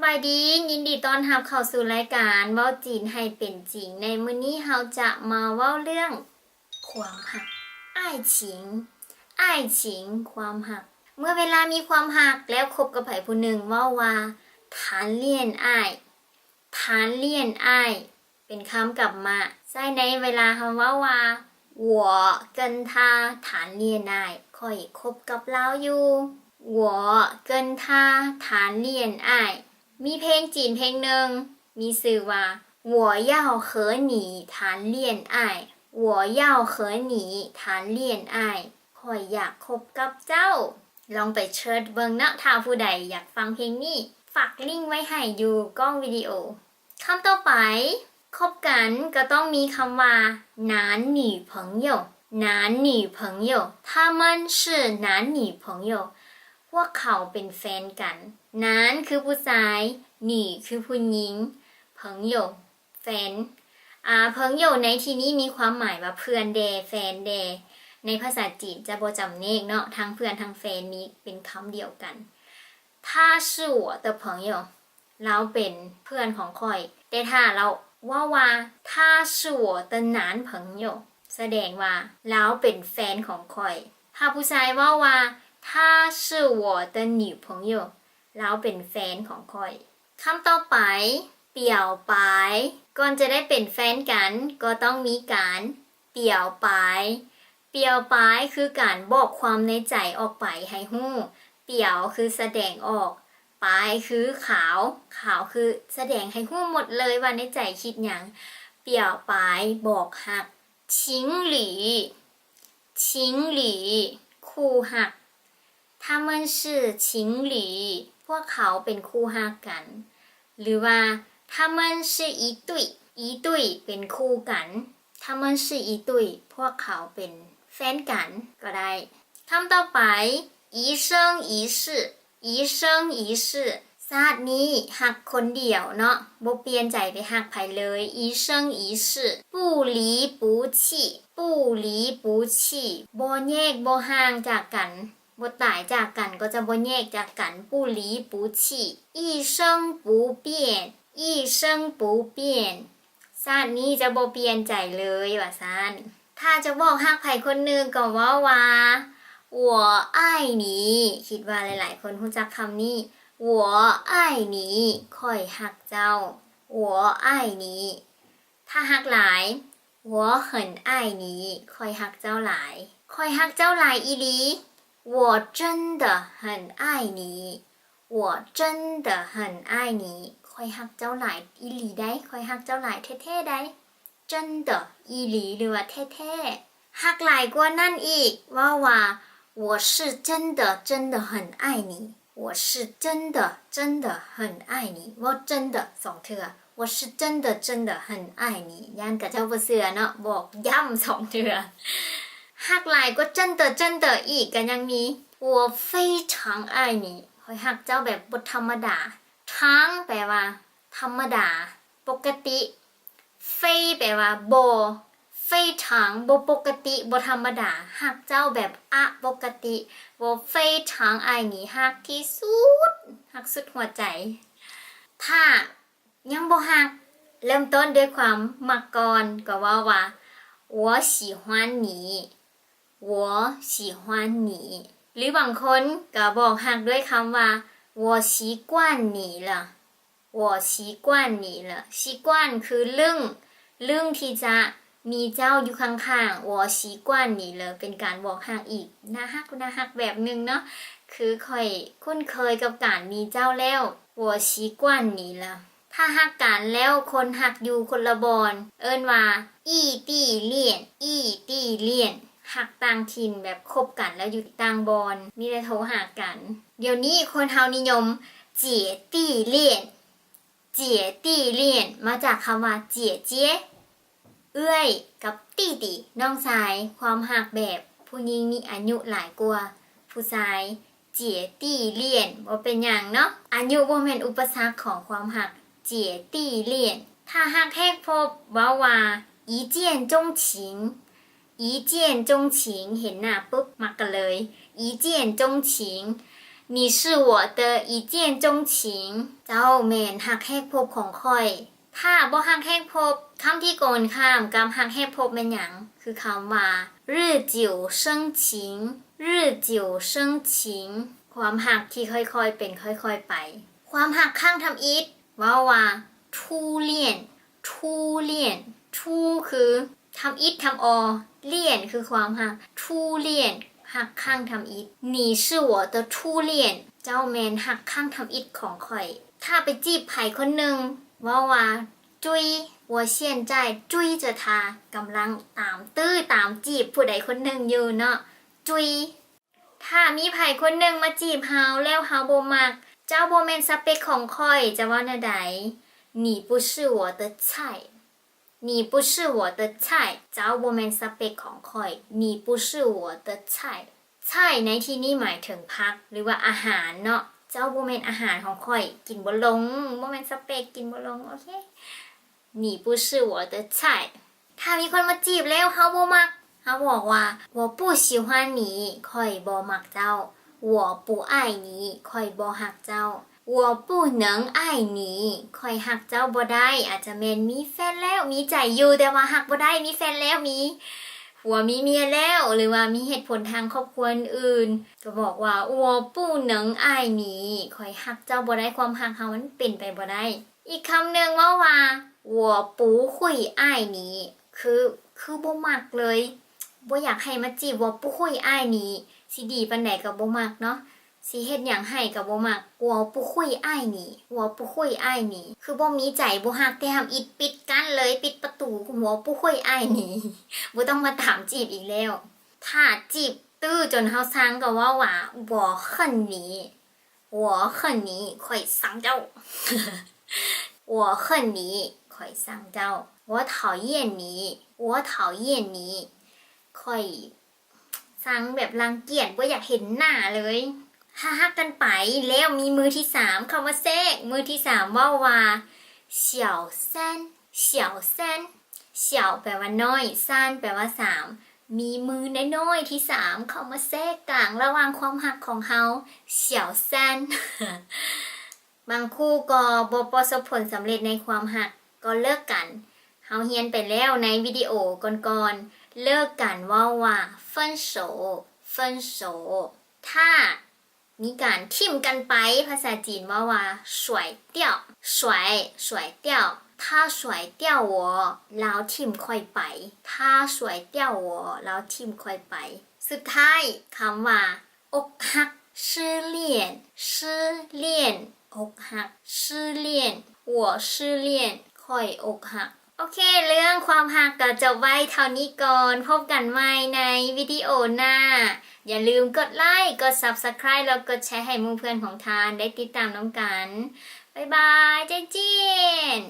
บายดียินดีต้อนรับเข้าสู่รายการเว้าจีนให้เป็นจริงในมื้อนี้เราจะมาเว้าเรื่องความหักอ้ายฉิงความหักเมื่อเวลามีความหักแล้วคบกับไผผู้หนึ่งเว้าว่าฐานเลี่ยนอ้ายเป็นคำกลับมาใช้ในเวลาเฮาเว้าว่า我跟他谈恋爱ค่อยคบกับเราอยู่我跟他谈恋爱มีเพลงจีนเพลงหนึ่งมีชื่อว่า我要和你谈恋爱我要和你谈恋爱ค่อยอยากคบกับเจ้าลองไปเชิญเบิ่งเนาะถ้าผู้ใดอยากฟังเพลงนี้ฝากลิงก์ไว้ให้อยู่กล้องวิดีโอคำต่อไปคบกันก็ต้องมีคำว่า男女朋友他们是男女朋友พวกเขาเป็นแฟนกันนั้นคือผู้ชายหนี่คือผู้หญิงเพิงโยแฟนเพิงโยในที่นี้มีความหมายว่าเพื่อนเดแฟนเดในภาษาจีนจะบ่จำเนกเนาะทั้งเพื่อนทั้งแฟนมีเป็นคำเดียวกัน他是我的朋友เราเป็นเพื่อนของข้อยแต่ถ้าเราว่า他是我的男朋友แสดงว่าเราเป็นแฟนของข้อยถ้าผู้ชายว่า他是我的女朋友เราเป็นแฟนของข้อยคำต่อไปเปี่ยวปายก่อนจะได้เป็นแฟนกันก็ต้องมีการเปี่ยวปายคือการบอกความในใจออกไปให้ฮู้เปี่ยวคือแสดงออกปายคือขาวคือแสดงให้ฮู้หมดเลยว่าในใจคิดหยังเปี่ยวปายบอกฮักชิงหลีคู่ฮัก他们是情侣พวกเขาเป็นคู่ฮักกันหรือว่า他们是一对เป็นคู่กัน他们是一对พวกเขาเป็นแฟนกันก็ได้คำต่อไป一生一世ชาตินี้หักคนเดียวเนาะบ่เปลี่ยนใจไปหักไผเลย一生一世不离不弃บ่แยกบ่ห่างจากกันบ่ตายจากกันก็จะบ่แยกจากกัน不离不弃一生不变ชาตินี้จะบ่เปลี่ยนใจเลยว่าซั่นถ้าจะบอกฮักไผคนหนึ่งก็ว่า我爱你คิดว่าหลายๆคนรู้จักคำนี้我爱你ค่อยฮักเจ้า我爱你ถ้าฮักหลาย我很爱你ค่อยฮักเจ้าหลายอีหลี我真的很爱你ค่อยฮักเจ้าหลายอีหลีได้ค่อยฮักเจ้าหลายแท้ๆได้真的อีหลีหรือว่าแท้ๆฮักหลายกว่านั้นอีกว่า我是真的很爱你我是真的很爱你ว่า真的สองเทื่อ我是真的很爱你ย่านกับเจ้าบ่เชื่อเนาะบอกย้ำสองเทื่อฮักหลายก็真的อีกก็ยังมี我非常爱你ค่อยฮักเจ้าแบบบ่ธรรมดาทั้งแปลว่าธรรมดาปกติเฟยแปลว่าบ่เฟยถังบ่ปกติบ่ธรรมดาฮักเจ้าแบบอะปกติบ่เฟยถังอ้ายนี่ฮักที่สุดฮักสุดหัวใจถ้ายังบ่ฮักเริ่มต้นด้วยความมักก่อนก็ว่า我喜欢你หรือบางคนก็บอกฮักด้วยคำว่า我习惯你了习惯คือเรื่องที่จะมีเจ้าอยู่ข้างๆ我习惯你了เป็นการบอกฮักอีกน่าฮักแบบนึงเนาะคือค่อยคุ้นเคยกับการมีเจ้าแล้ว我习惯你了ถ้าฮักกันแล้วคนฮักอยู่คนละบอนเอิ้นว่าอีตี้เลี่ยนฮักต่างถิ่นแบบคบกันแล้วอยู่ต่างบอนมีแต่โทรหากันเดี๋ยวนี้คนเฮานิยมเจี๋ยตี้เลี่ยนมาจากคำว่าเจี๋ยเจี๊ยเอื้อยกับตี้น้องชายความหักแบบผู้หญิงมีอายุหลายกว่าผู้ชายเจี๋ยตี้เลี่ยนบ่เป็นหยังเนาะอายุบ่แม่นอุปสรรคของความหักเจี๋ยตี้เลี่ยนถ้าหักแทกพบว่า一见钟情เห็นหน้าปุ๊บมักกันเลย一见钟情你是我的一见钟情เจ้าแม่นหักแหกพบของค่อยถ้าบ่หักแหกพบคำที่โกนข้ามกับหักแหกพบเป็นหยังคือคำว่า日久生情日久生情ความหักที่ค่อยๆเป็นค่อยๆไปความหักข้างทำอิฐว่าทูเลี่ยนทูเลี่ยนทูคือทำอิฐทำอเลี่ยนคือความหักทูเลี่ยนหักข้างทำอิฐ你是我的初恋เจ้าแมนหักข้างทำอิฐของข่อยถ้าไปจีบไผ่คนหนึ่งว่าจุย我现在追着他กำลังตามตื้อตามจีบผู้ใดคนหนึ่งอยู่เนาะจุยถ้ามีไผ่คนหนึ่งมาจีบเฮาแล้วเฮาบ่มักเจ้าบ่แม่นสเปคของข่อยจะว่าแนวใด你不是我的菜你不是我的菜เจ้าบ่แม่นสเปคของข่อย你不是我的菜菜ในที่นี้หมายถึงผักหรือว่าอาหารเนาะเจ้าบ่แม่นอาหารของข่อยกินบ่ลงบ่แม่นสเปคกินบ่ลงโอเค你不是我的菜ถ้ามีคนมาจีบแล้วเฮาบ่มักเฮาบอกว่า我不喜欢你ข่อยบ่มักเจ้า我不爱你ข่อยบ่ฮักเจ้า我不能爱你ข่อยฮักเจ้าบ่ได้อาจจะแม่นมีแฟนแล้วมีใจอยู่แต่ว่าฮักบ่ได้มีแฟนแล้วมีผัวมีเมียแล้วหรือว่ามีเหตุผลทางครอบครัวอื่นก็บอกว่า我不能爱你ข่อยฮักเจ้าบ่ได้ความฮักเฮามันเป็นไปบ่ได้อีกคำหนึ่งว่า我不会爱你คือบ่มักเลยบ่อยากให้มาจีบว่า不会爱你สิดีปานใดก็บ่มักเนาะสิเฮ็ดหยังให้ก็บ่มัก我不会爱你我不会爱你คือบ่มีใจบ่ฮักแต่ทำอิดปิดกั้นเลยปิดประตู我不会爱你บ่ต้องมาถามจีบอีกแล้วถ้าจีบตื้อจนเฮาซังก็ว่า我恨你我恨你ข่อยซังเจ้า我恨你ข่อยซังเจ้า我讨厌你我讨厌你ค่อยซังแบบรังเกียจบ่อยากเห็นหน้าเลยฮักกันไปแล้วมีมือที่3เข้ามาแทรกมือที่3ว่าเสี่ยวแซนเสี่ยวแซนเสี่ยวแปลว่าน้อยซานแปลว่า3มีมือน้อยๆที่3เข้ามาแทรกกลางระหว่างความหักของเฮาเสี่ยวแซน บางคู่ก็บ่ประสบผลสำเร็จในความหักก็เลิกกันเฮาเรียนไปแล้วในวิดีโอก่อนๆเลิกกันว่า分手分手ถ้ามีการทิ่มกันไปภาษาจีนว่า甩掉甩掉他甩掉我แล้วทิ่มค่อยไป他甩掉我แล้วทิ่มค่อยไปสุดท้ายคำว่าอกหัก失恋失恋อกหัก失恋我失恋ค่อยอกหักโอเคเรื่องความหักก็จบไว้เท่านี้ก่อนพบกันใหม่ในวิดีโอหน้าอย่าลืมกดไลค์กด Subscribe แล้วกดแชร์ให้หมู่เพื่อนของทานได้ติดตามน้องกันบ๊ายบายเจน